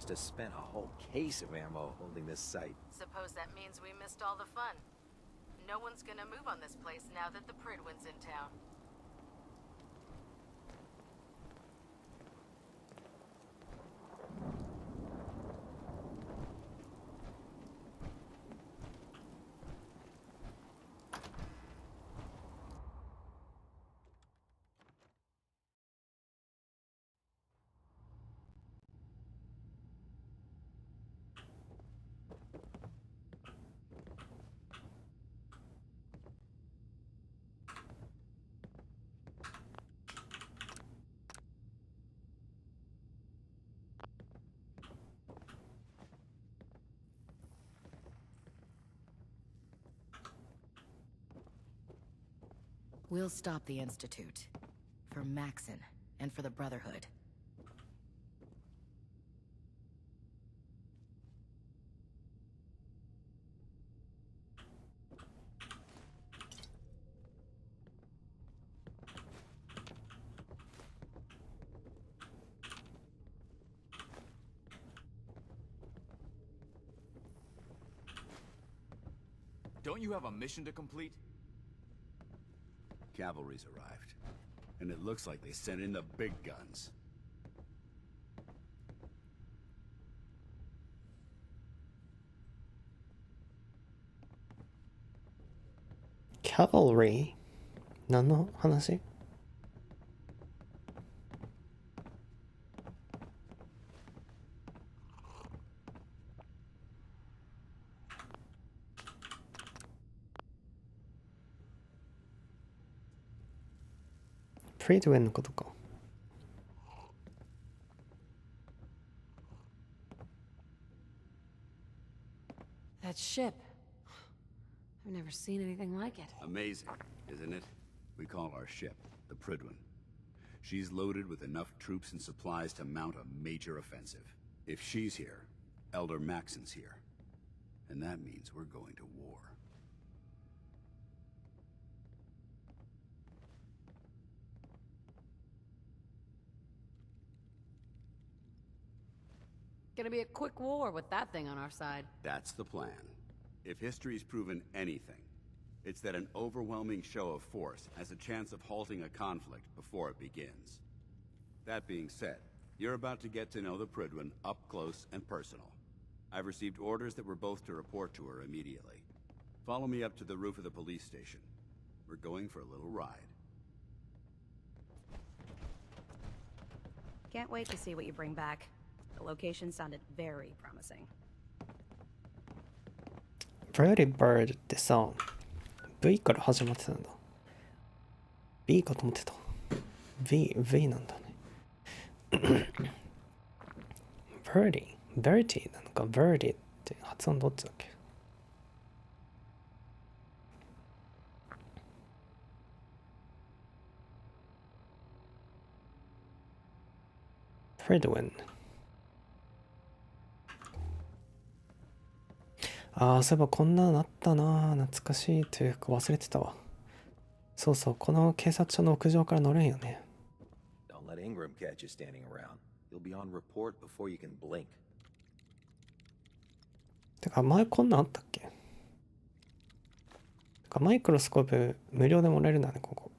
must have spent a whole case of ammo holding this site. Suppose that means we missed all the fun. No one's gonna move on this place now that the Pridwin's in town. We'll stop the Institute. For Maxon, and for the Brotherhood. Don't you have a mission to complete? Cavalry's arrived, and it looks like they sent in the big guns. Cavalry? 何の話? Pridwin のことか。That ship. I've never seen anything like it. Amazing, isn't it? We call our ship the Pridwin. She's loaded with enough troops and supplies to mount a major offensive. If she's here, Elder Maxon's here. And that means we're going to war. Gonna be a quick war with that thing on our side. That's the plan. If history's proven anything, it's that an overwhelming show of force has a chance of halting a conflict before it begins. That being said, you're about to get to know the Pridwin up close and personal. I've received orders that we're both to report to her immediately. Follow me up to the roof of the police station. We're going for a little ride. Can't wait to see what you bring back. The location sounded very promising. Pretty Bird ってさ、V から始まってたんだ。B かと思ってた。V なんだね。Verity なのか Verity って発音どっちだっけ？ Pridwin。ああ、そういえばこんなのあったな。懐かしいというか忘れてたわ。そうそう、この警察署の屋上から乗るんよね。Don't let Ingram catch you standing around. You'll be on report before you can blink. てか前こんなんあったっけ？てかマイクロスコープ無料でもらえるんだね、ここ。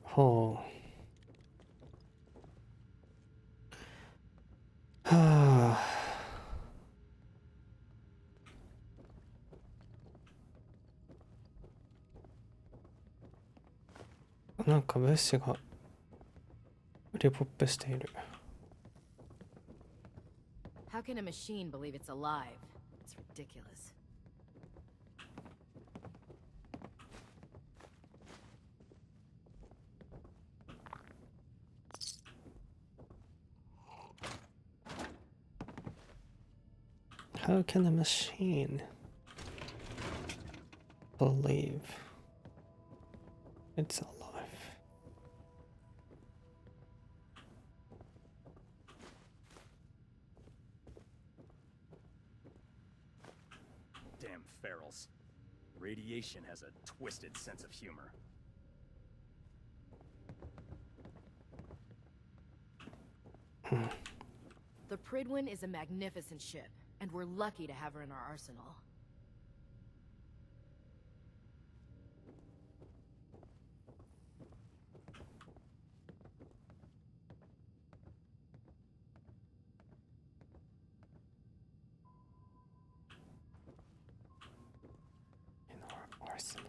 ほう。はあ。なんか物資がリポップしている。How can a machine believe it's alive? It's ridiculous. How can a machine believe it's alive? Damn ferals. Radiation has a twisted sense of humor. The Pridwin is a magnificent ship, and we're lucky to have her in our arsenal. In our arsenal.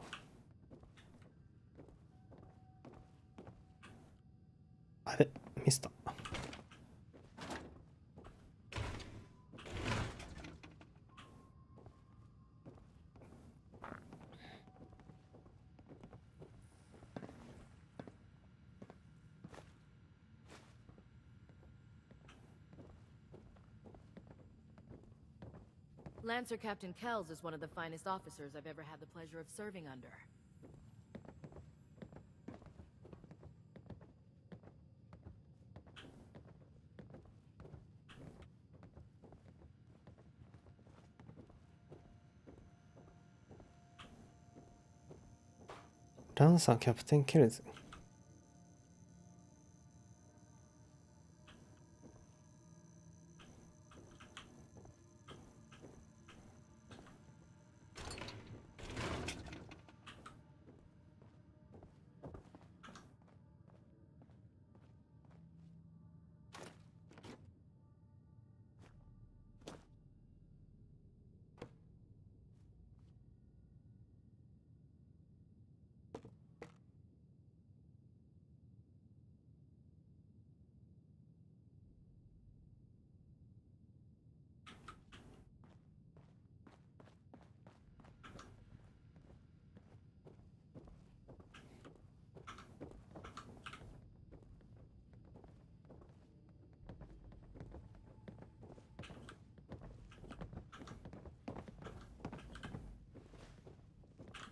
あれミスった。Lancer Captain Kells is one of the finest officers I've ever had the pleasure of serving under. Lancer Captain Kells.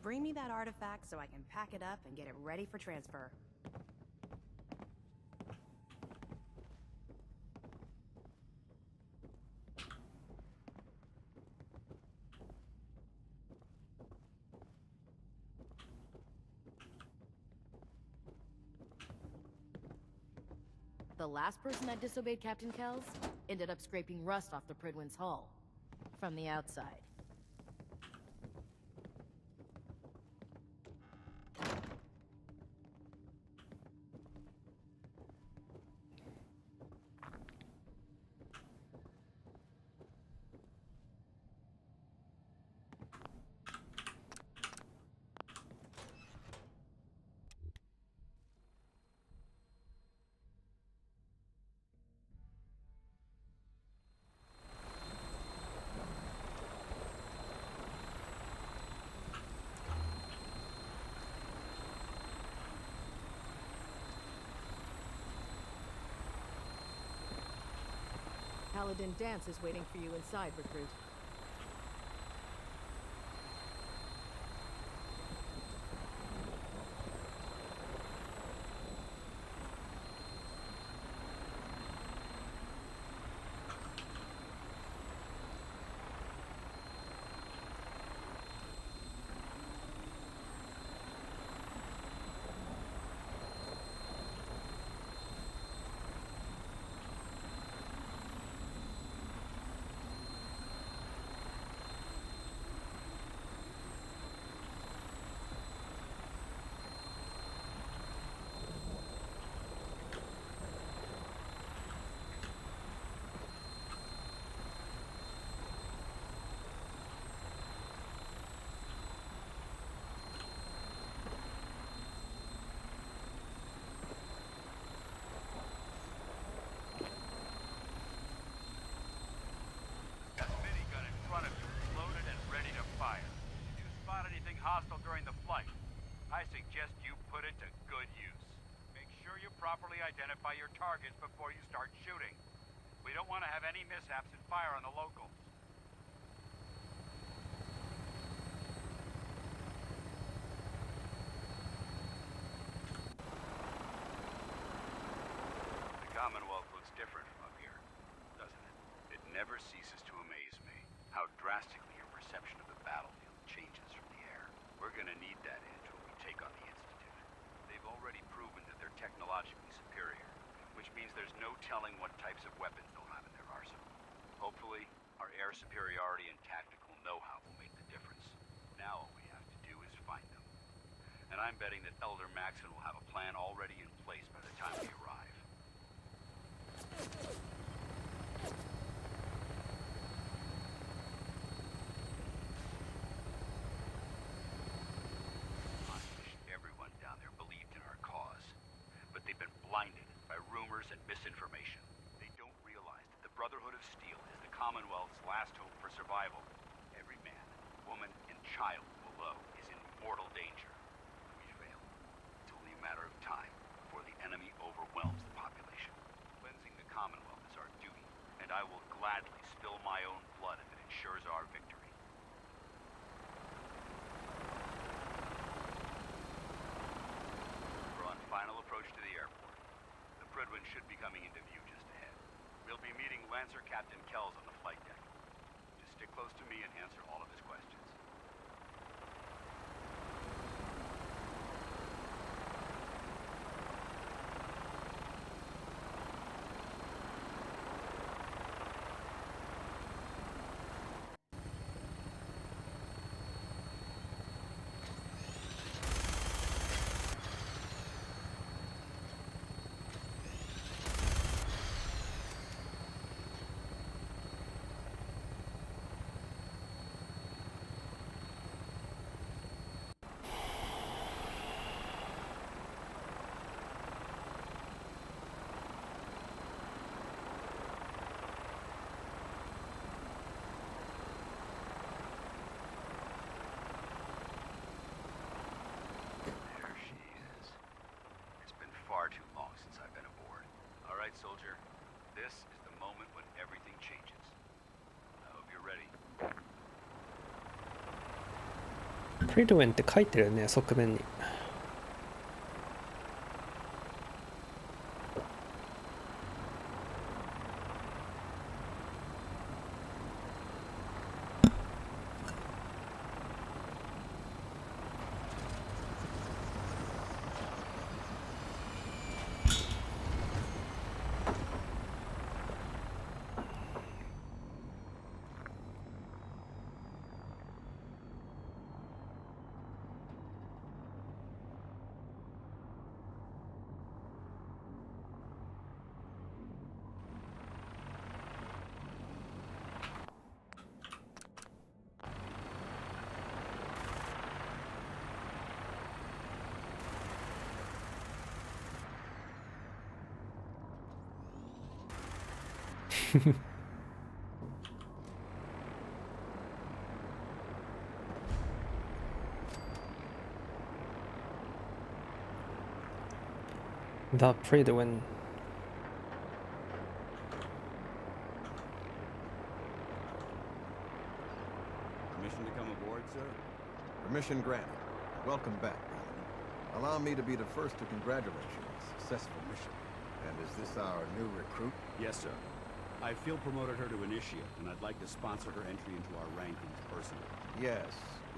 Bring me that artifact so I can pack it up and get it ready for transfer. The last person that disobeyed Captain Kells ended up scraping rust off the Pridwin's hull. From the outside. Paladin Dance is waiting for you inside, recruit. Hostile during the flight. I suggest you put it to good use. Make sure you properly identify your targets before you start shooting. We don't want to have any mishaps and fire on the locals. The Commonwealth looks different from up here, doesn't it? It never ceases to amaze me how drastically your perception of the battlefield changes from the air. We're gonna need that edge when we take on the Institute. They've already proven that they're technologically superior, which which means there's no telling what types of weapons they'll have in their arsenal. Hopefully, our air superiority and tactical know-how will make the difference. Now all we have to do is find them. And I'm betting that Elder Maxon will have a plan already in place by the time we arrive. I wish everyone down there believed in our cause. But they've been blinded by rumors and misinformation. They don't realize that the Brotherhood of Steel is the Commonwealth's last hope for survival. Every man, woman, and child below is in mortal danger. If we fail, it's only a matter of time before the enemy overwhelms the population. Cleansing the Commonwealth is our duty, and I will gladly spill my own blood if it ensures our victory. We're on final approach to the airport. The Prydwen should be coming into view just ahead. We'll be meeting Lancer Captain Kells on the flight deck. Just stick close to me and answer all of his questions. There she is. It's been far too long since I've been aboard. All right, soldier. This is the moment when everything changes. I hope you're ready. プリドウェンって書いてるね、側面に。The Prydwen. Permission to come aboard, sir? Permission granted. Welcome back, Paladin. Allow me to be the first to congratulate you on a successful mission. And is this our new recruit? Yes, sir. I field promoted her to Initiate, and I'd like to sponsor her entry into our rankings personally. Yes,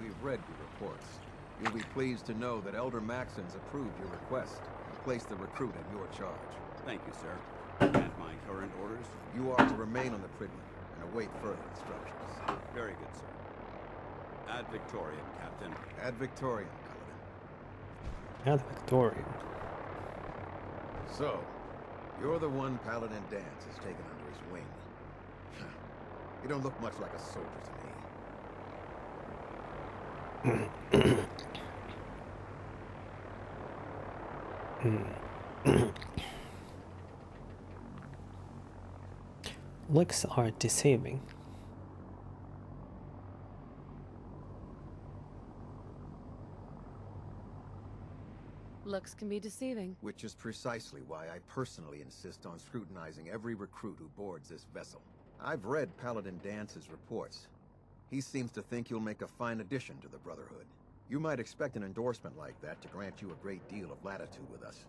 we've read your reports. You'll be pleased to know that Elder Maxon's approved your request and placed the recruit in your charge. Thank you, sir. And my current orders? You are to remain on the Prydwen and await further instructions. Very good, sir. Ad Victoriam, Captain. Ad Victoriam, Paladin. Yeah, the Victorian. So, you're the one Paladin Dance has taken under his wing. You don't look much like a soldier to me. Looks are deceiving. Looks can be deceiving. Which is precisely why I personally insist on scrutinizing every recruit who boards this vessel. I've read Paladin Dance's reports. He seems to think you'll make a fine addition to the Brotherhood. You might expect an endorsement like that to grant you a great deal of latitude with us.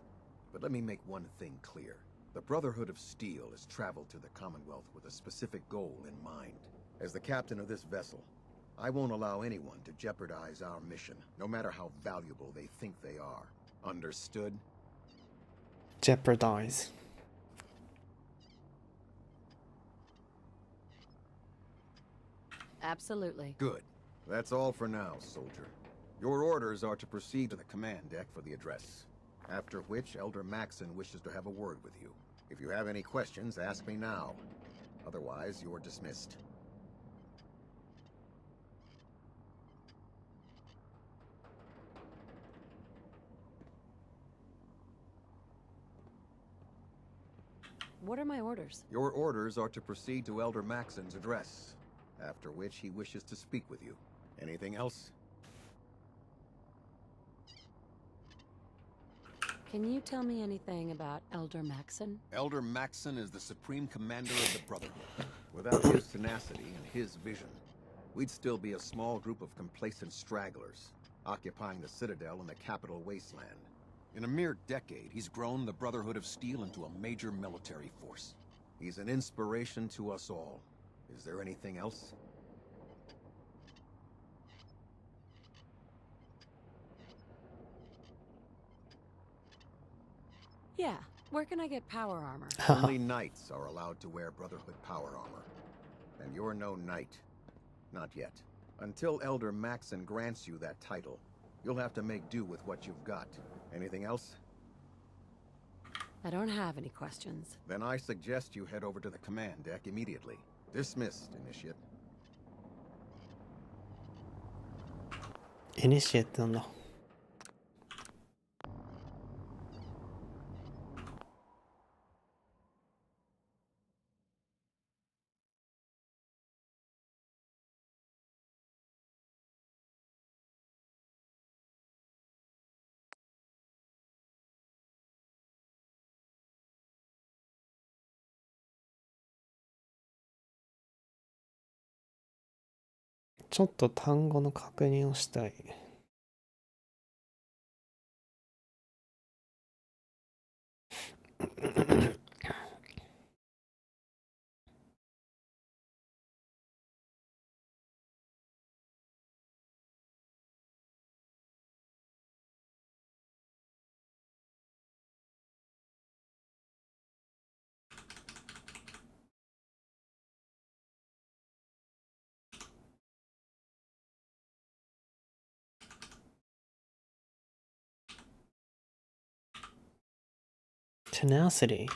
But let me make one thing clear. The Brotherhood of Steel has traveled to the Commonwealth with a specific goal in mind. As the captain of this vessel, I won't allow anyone to jeopardize our mission, no matter how valuable they think they are. Understood? Jeopardize. Absolutely. Good. That's all for now, soldier. Your orders are to proceed to the command deck for the address. After which, Elder Maxon wishes to have a word with you. If you have any questions, ask me now. Otherwise, you're dismissed. What are my orders? Your orders are to proceed to Elder Maxon's address, after which he wishes to speak with you. Anything else? Can you tell me anything about Elder Maxon? Elder Maxon is the supreme commander of the Brotherhood. Without his tenacity and his vision, we'd still be a small group of complacent stragglers, occupying the Citadel in the capital wasteland. In a mere decade, he's grown the Brotherhood of Steel into a major military force. He's an inspiration to us all. Is there anything else? Yeah. Where can I get power armor? Only knights are allowed to wear Brotherhood power armor. And you're no knight. Not yet. Until Elder Maxon grants you that title, you'll have to make do with what you've got. Anything else? I don't have any questions. Then I suggest you head over to the command deck immediately. Dismissed, Initiate. イニシエってなんだ。ちょっと単語の確認をしたい。Tenacity.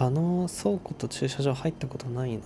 あの倉庫と駐車場入ったことないの。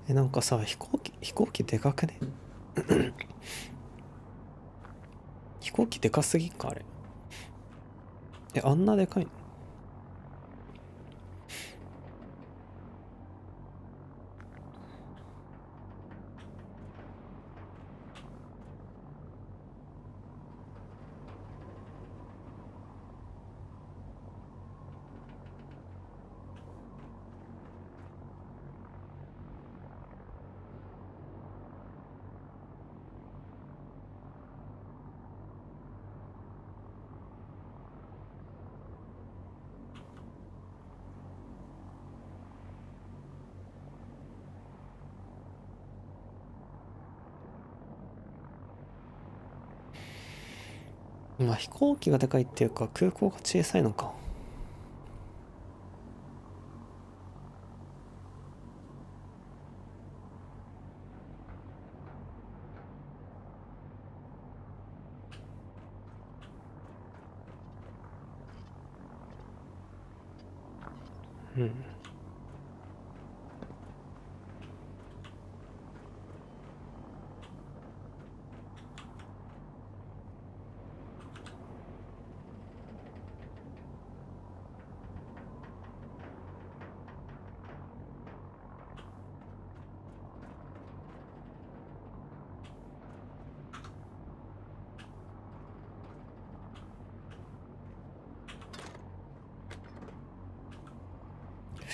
なんかさ、飛行機でかくね？飛行機でかすぎんか、あれ。あんなでかいの？まあ飛行機がでかいっていうか空港が小さいのか。うん。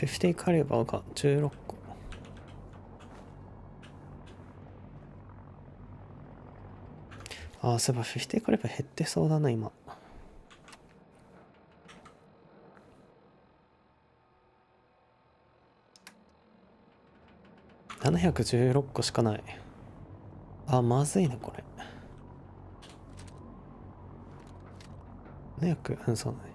50カリバーが16個。ああ、そういえば50カリバー減ってそうだな、今。716個しかない。あ、まずいね、これ。700、うん、そうだね。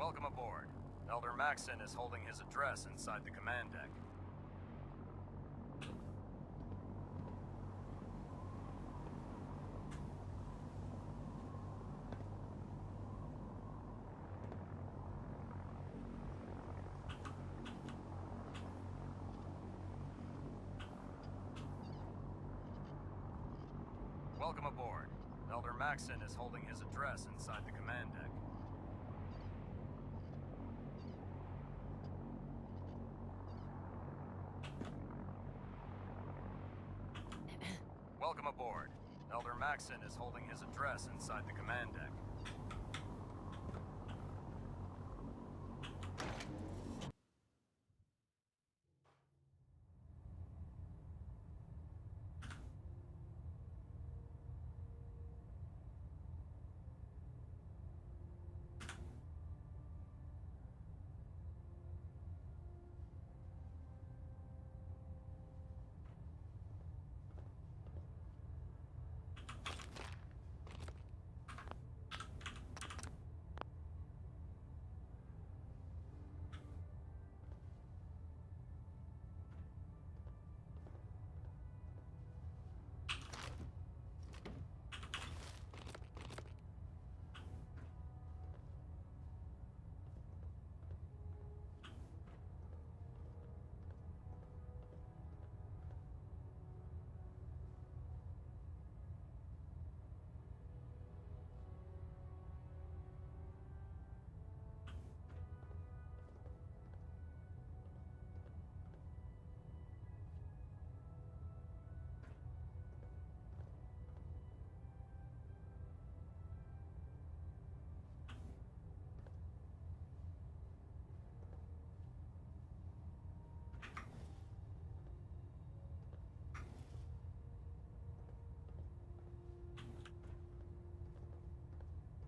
Welcome aboard. Elder Maxson is holding his address inside the command deck. Welcome aboard. Elder Maxson is holding his address inside the command deck. Welcome aboard. Elder Maxson is holding his address inside the command deck.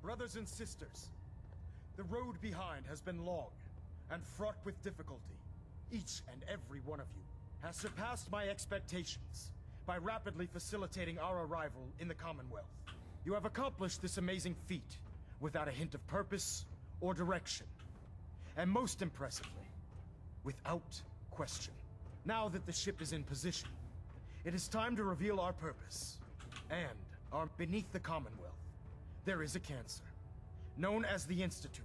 Brothers and sisters, the road behind has been long and fraught with difficulty. Each and every one of you has surpassed my expectations by rapidly facilitating our arrival in the Commonwealth. You have accomplished this amazing feat without a hint of purpose or direction. And most impressively, without question. Now that the ship is in position, it is time to reveal our purpose. And beneath the Commonwealth, there is a cancer, known as the Institute.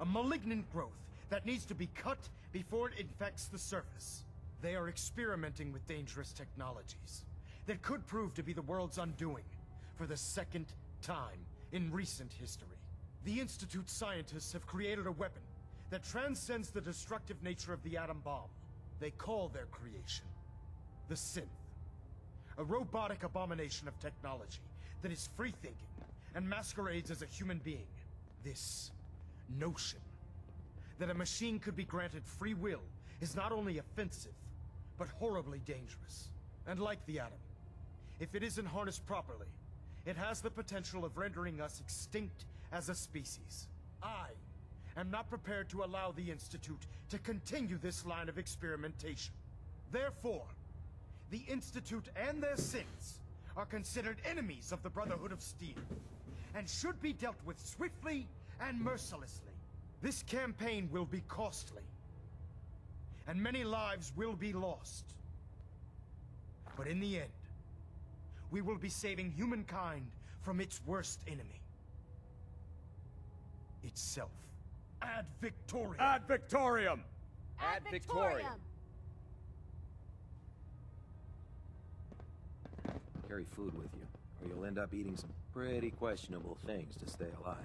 A malignant growth that needs to be cut before it infects the surface. They are experimenting with dangerous technologies that could prove to be the world's undoing for the second time in recent history. The Institute scientists have created a weapon that transcends the destructive nature of the atom bomb. They call their creation the Synth. A robotic abomination of technology that is free-thinking and masquerades as a human being. This notion that a machine could be granted free will is not only offensive, but horribly dangerous. And like the atom, if it isn't harnessed properly, it has the potential of rendering us extinct as a species. I am not prepared to allow the Institute to continue this line of experimentation. Therefore, the Institute and their synths are considered enemies of the Brotherhood of Steel, and should be dealt with swiftly and mercilessly. This campaign will be costly, and many lives will be lost. But in the end, we will be saving humankind from its worst enemy. Itself. Ad Victoriam! Ad Victoriam! Ad Victoriam! Carry food with you, or you'll end up eating some pretty questionable things to stay alive.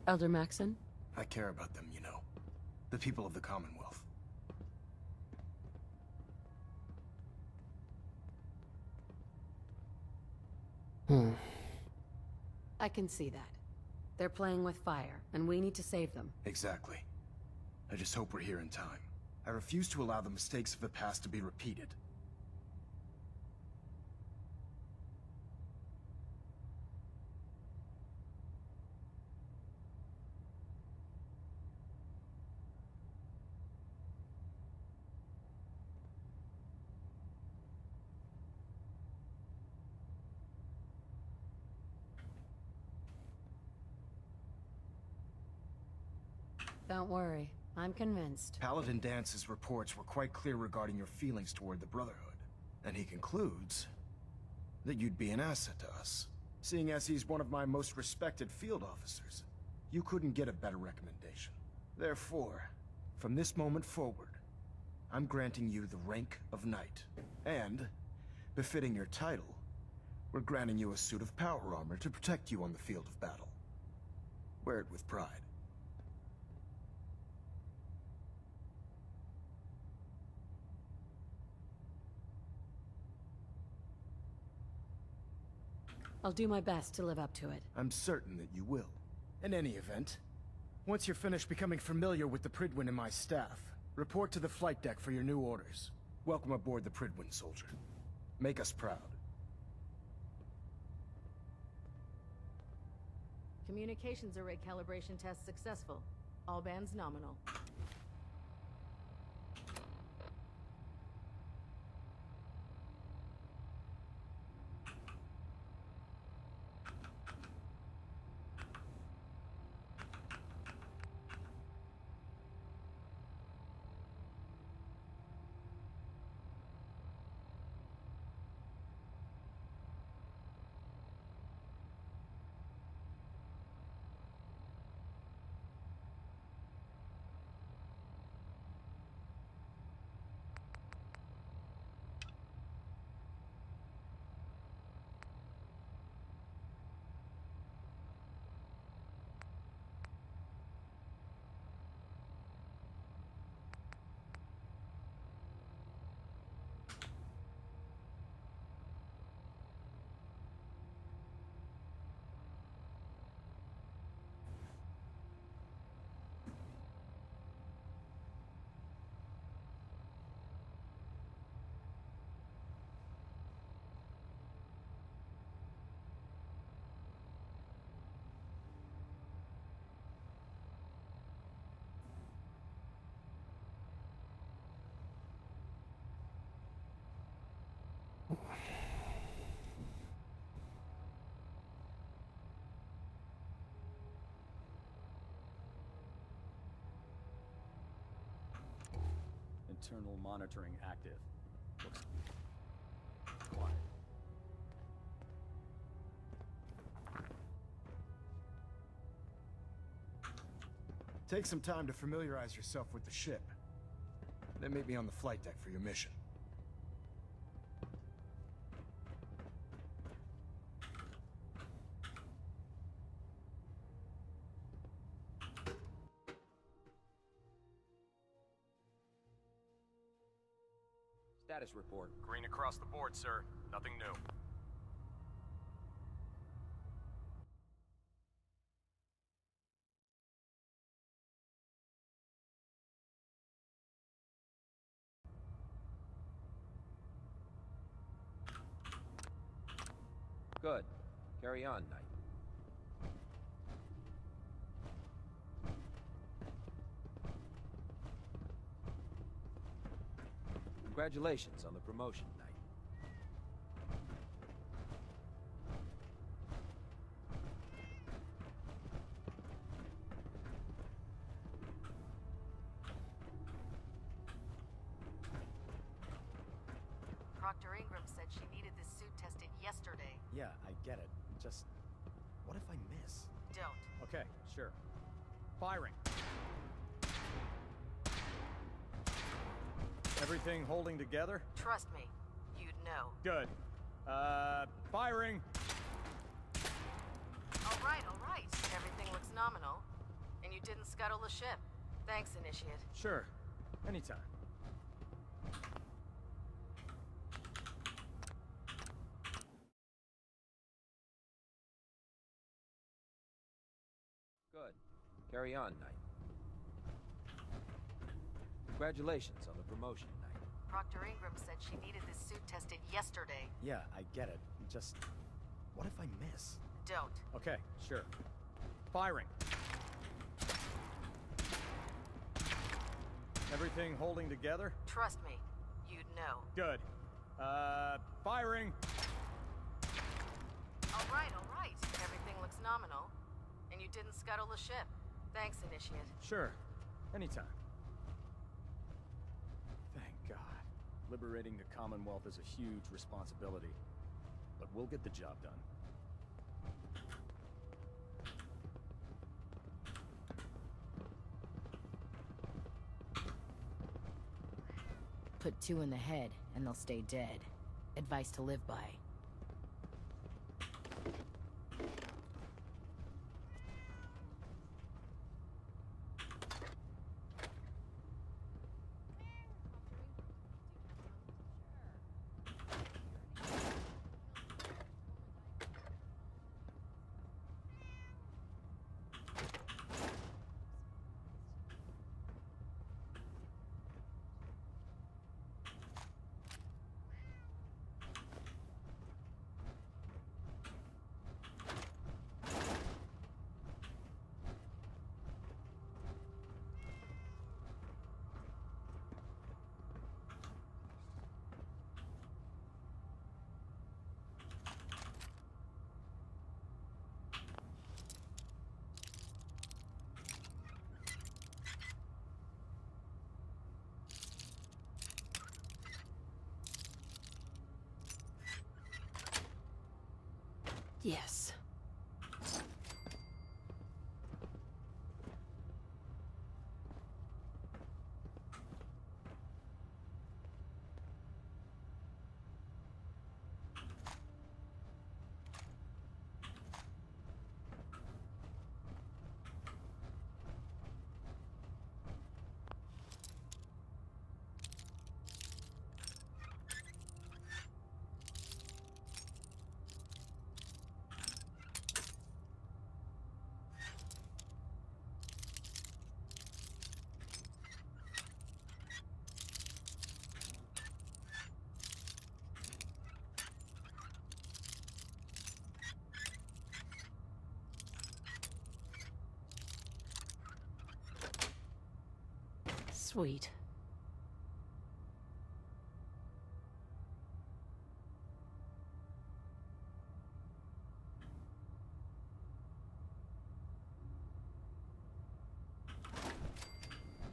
Elder Maxon? I care about them, you know. The people of the Commonwealth. I can see that. They're playing with fire, and we need to save them. Exactly. I just hope we're here in time. I refuse to allow the mistakes of the past to be repeated. Don't worry. I'm convinced. Paladin Dance's reports were quite clear regarding your feelings toward the Brotherhood. And he concludes that you'd be an asset to us. Seeing as he's one of my most respected field officers, you couldn't get a better recommendation. Therefore, from this moment forward, I'm granting you the rank of Knight. And, befitting your title, we're granting you a suit of power armor to protect you on the field of battle. Wear it with pride. I'll do my best to live up to it. I'm certain that you will. In any event, once you're finished becoming familiar with the Pridwin and my staff, report to the flight deck for your new orders. Welcome aboard the Pridwin, soldier. Make us proud. Communications array calibration test successful. All bands nominal. Internal monitoring active. Looks quiet. Take some time to familiarize yourself with the ship. Then meet me on the flight deck for your mission. Status report. Green across the board, sir. Nothing new. Good. Carry on, Knight. Congratulations on the promotion, Knight. Proctor Ingram said she needed this suit tested yesterday. Yeah, I get it. Just, what if I miss? Don't. Okay, sure. Firing. Everything holding together? Trust me, you'd know. Good. Firing. All right, all right. Everything looks nominal. and you didn't scuttle the ship. Thanks, Initiate. Sure. Anytime. Good. Carry on, Knight. Congratulations on the promotion, Knight. Proctor Ingram said she needed this suit tested yesterday. Yeah, I get it. Just... what if I miss? Don't. Okay, sure. Firing. Everything holding together? Trust me, you'd know. Good. Firing! All right. Everything looks nominal. And you didn't scuttle the ship. Thanks, Initiate. Sure. Anytime. Thank God. Liberating the Commonwealth is a huge responsibility. But we'll get the job done. Put 2 in the head, and they'll stay dead. Advice to live by. Yes. Sweet.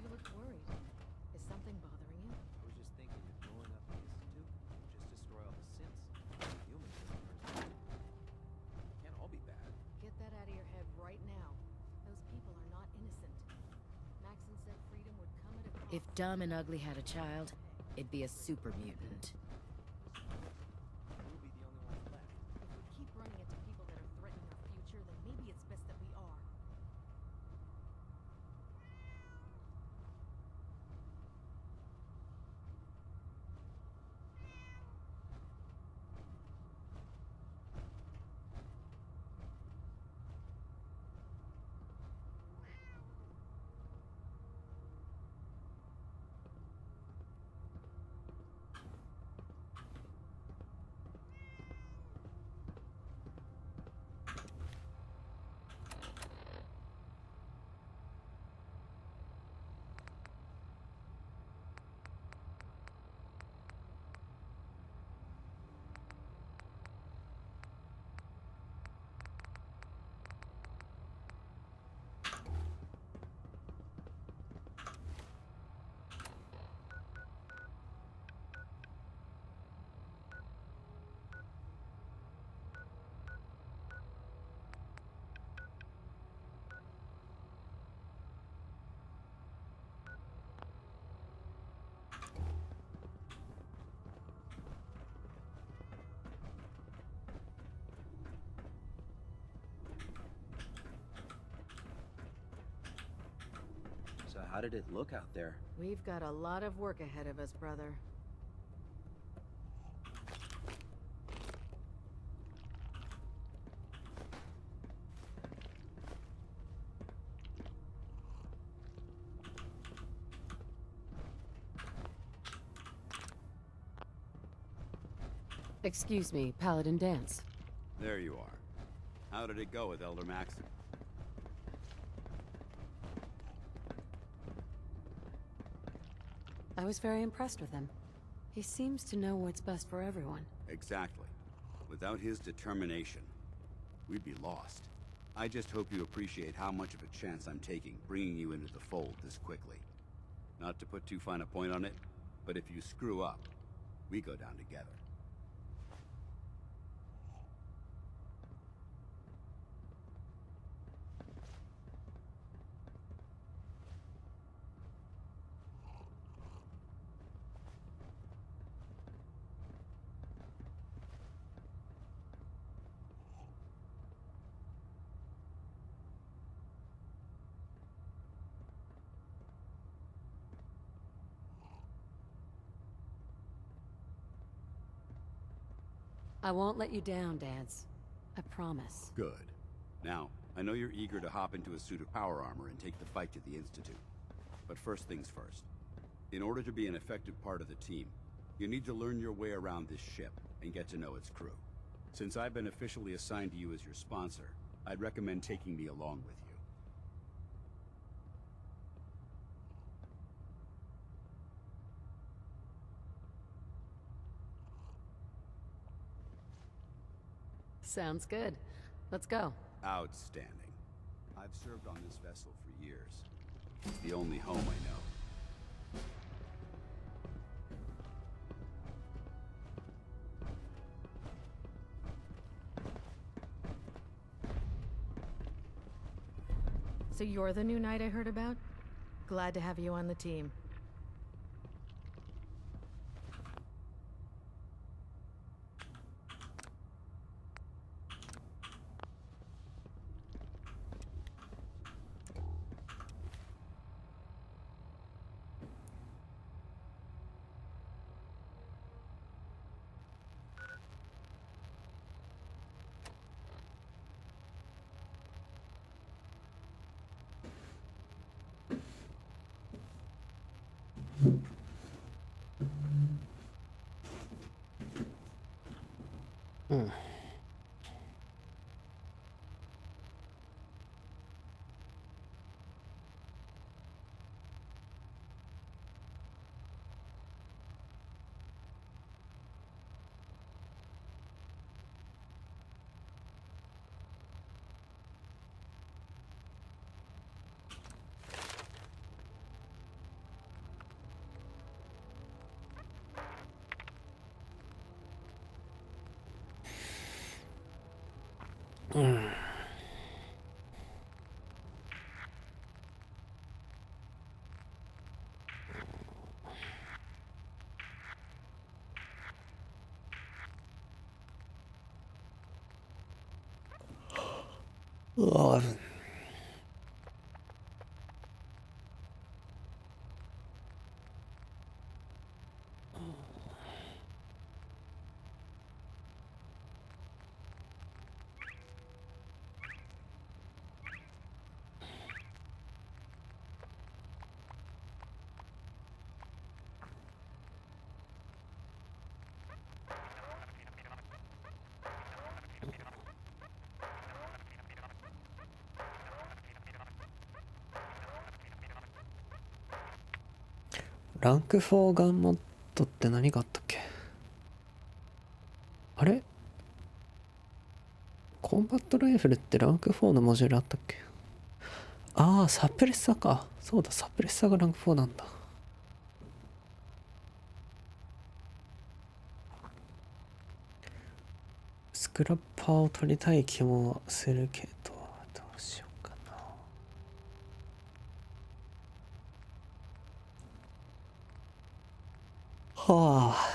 You look worried. Is something bothering you? I was just thinking that blowing up the Institute will just destroy all the synths. Human customers. Can't all be bad. Get that out of your head right now. Those people are not innocent. Maxon said freedom would come at a cost. If Dumb and Ugly had a child, it'd be a super mutant. We'll be the only ones left. If we keep running into people that are threatening our future, then maybe it's best that we are. How did it look out there? We've got a lot of work ahead of us, brother. Excuse me, Paladin Dance. There you are. How did it go with Elder Maxon? I was very impressed with him. He seems to know what's best for everyone. Exactly. Without his determination, we'd be lost. I just hope you appreciate how much of a chance I'm taking bringing you into the fold this quickly. Not to put too fine a point on it, but if you screw up, we go down together. I won't let you down, Dance. I promise. Good. Now, I know you're eager to hop into a suit of power armor and take the fight to the Institute. But first things first. In order to be an effective part of the team, you need to learn your way around this ship and get to know its crew. Since I've been officially assigned to you as your sponsor, I'd recommend taking me along with you. Sounds good. Let's go. Outstanding. I've served on this vessel for years. It's the only home I know. So you're the new knight I heard about? Glad to have you on the team. Hmm. Mm. Oh, ランク4ガンモッドって何があったっけ？あれ？コンバットライフルってランク4のモジュールあったっけ？ああ、サプレッサーか。そうだ、サプレッサーがランク4なんだ。スクラッパーを取りたい気もするけど、どうしようかな。はあ。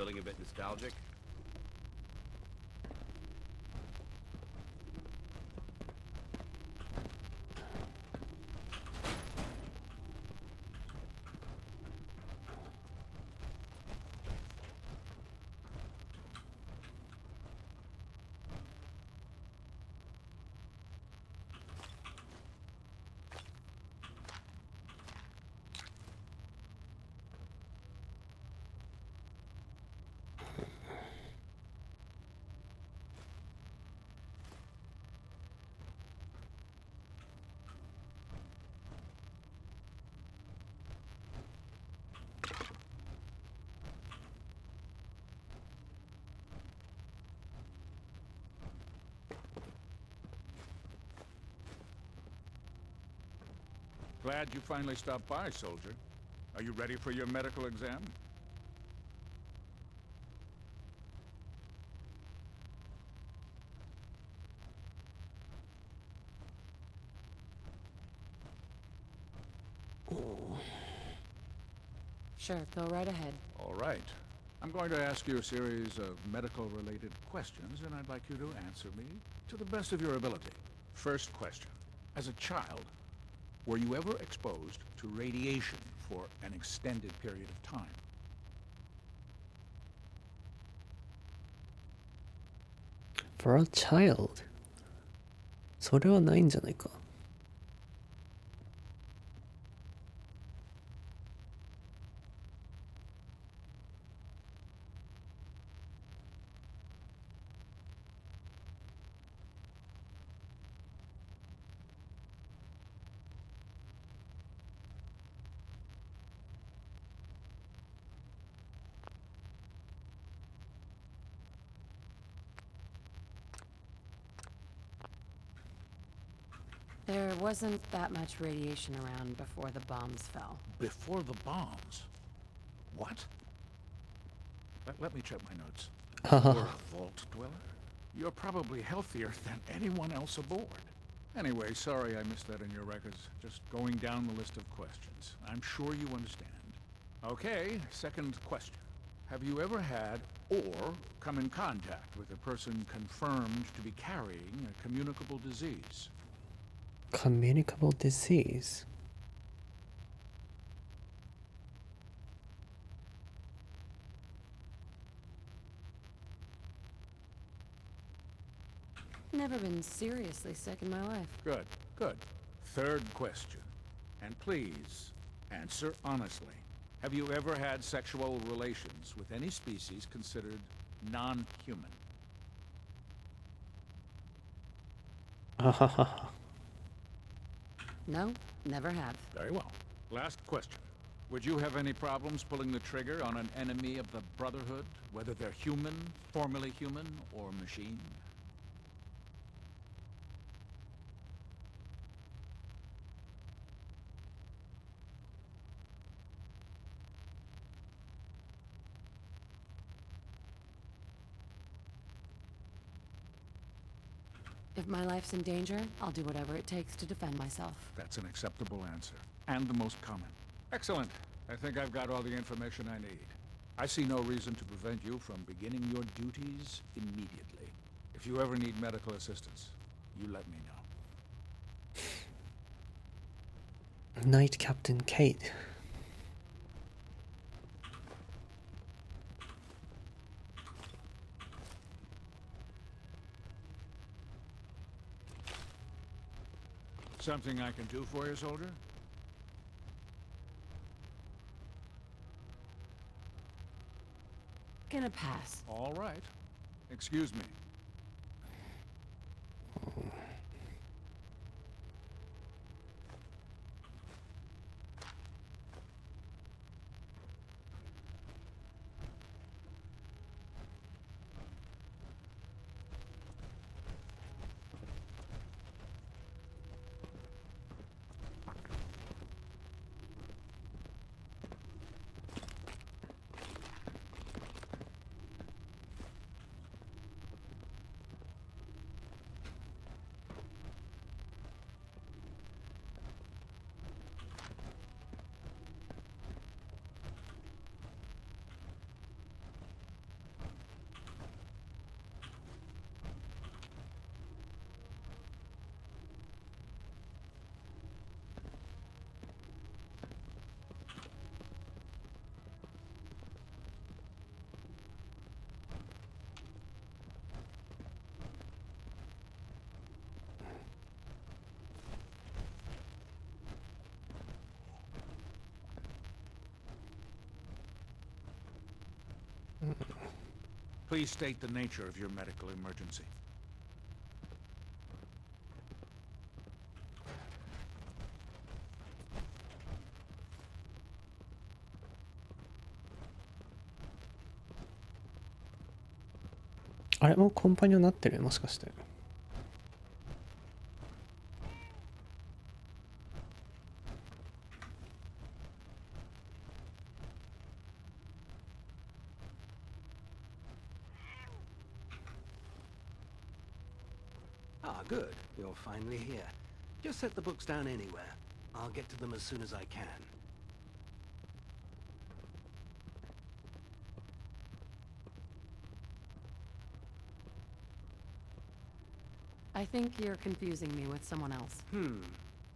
Feeling a bit nostalgic? Glad you finally stopped by, soldier. Are you ready for your medical exam? Sure, go right ahead. All right. I'm going to ask you a series of medical-related questions, and I'd like you to answer me to the best of your ability. First question. As a child, were you ever exposed to radiation for an extended period of time? For a child? それはないんじゃないか。There wasn't that much radiation around before the bombs fell. Before the bombs? What? Let me check my notes. You're a vault dweller? You're probably healthier than anyone else aboard. Anyway, sorry I missed that in your records. Just going down the list of questions. I'm sure you understand. Okay, second question. Have you ever had or come in contact with a person confirmed to be carrying a communicable disease? Communicable disease? Never been seriously sick in my life. Good, good. Third question. And please, answer honestly. Have you ever had sexual relations with any species considered non-human? No, never have. Very well. Last question. Would you have any problems pulling the trigger on an enemy of the Brotherhood, whether they're human, formerly human, or machine? If my life's in danger, I'll do whatever it takes to defend myself. That's an acceptable answer, and the most common. Excellent. I think I've got all the information I need. I see no reason to prevent you from beginning your duties immediately. If you ever need medical assistance, you let me know. Knight Captain Kate. Something I can do for you, soldier? Gonna pass. All right. Excuse me. Please state the nature of your medical emergency.あれもうコンパニオンになってるもしかして。Ah, good. You're finally here. Just set the books down anywhere. I'll get to them as soon as I can. I think you're confusing me with someone else.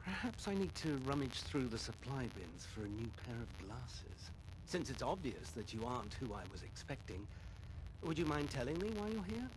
Perhaps I need to rummage through the supply bins for a new pair of glasses. Since it's obvious that you aren't who I was expecting, would you mind telling me why you're here?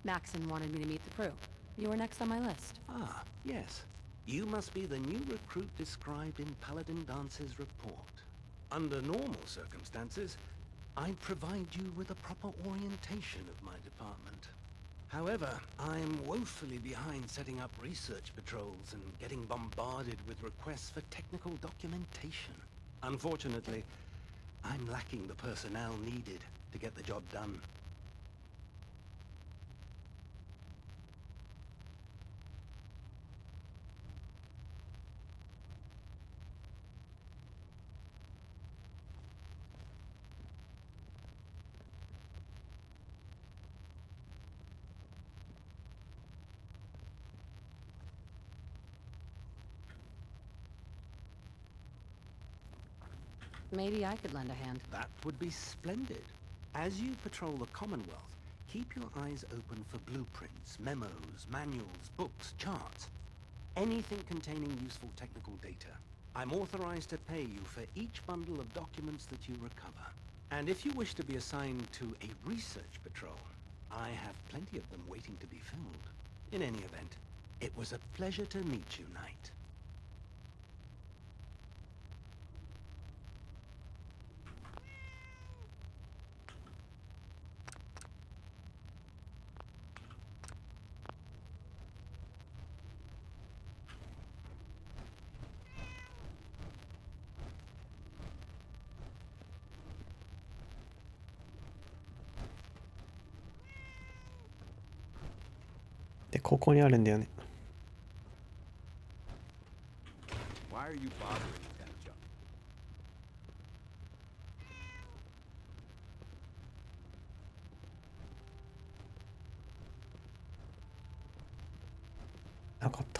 Maxon wanted me to meet the crew. You were next on my list. Ah, yes. You must be the new recruit described in Paladin Dance's report. Under normal circumstances, I'd provide you with a proper orientation of my department. However, I'm woefully behind setting up research patrols and getting bombarded with requests for technical documentation. Unfortunately, I'm lacking the personnel needed to get the job done. Maybe I could lend a hand. That would be splendid. As you patrol the Commonwealth, keep your eyes open for blueprints, memos, manuals, books, charts. Anything containing useful technical data. I'm authorized to pay you for each bundle of documents that you recover. And if you wish to be assigned to a research patrol, I have plenty of them waiting to be filled. In any event, it was a pleasure to meet you, Knight.で、ここにあるんだよね。Why are you bothering with that junk? なかった。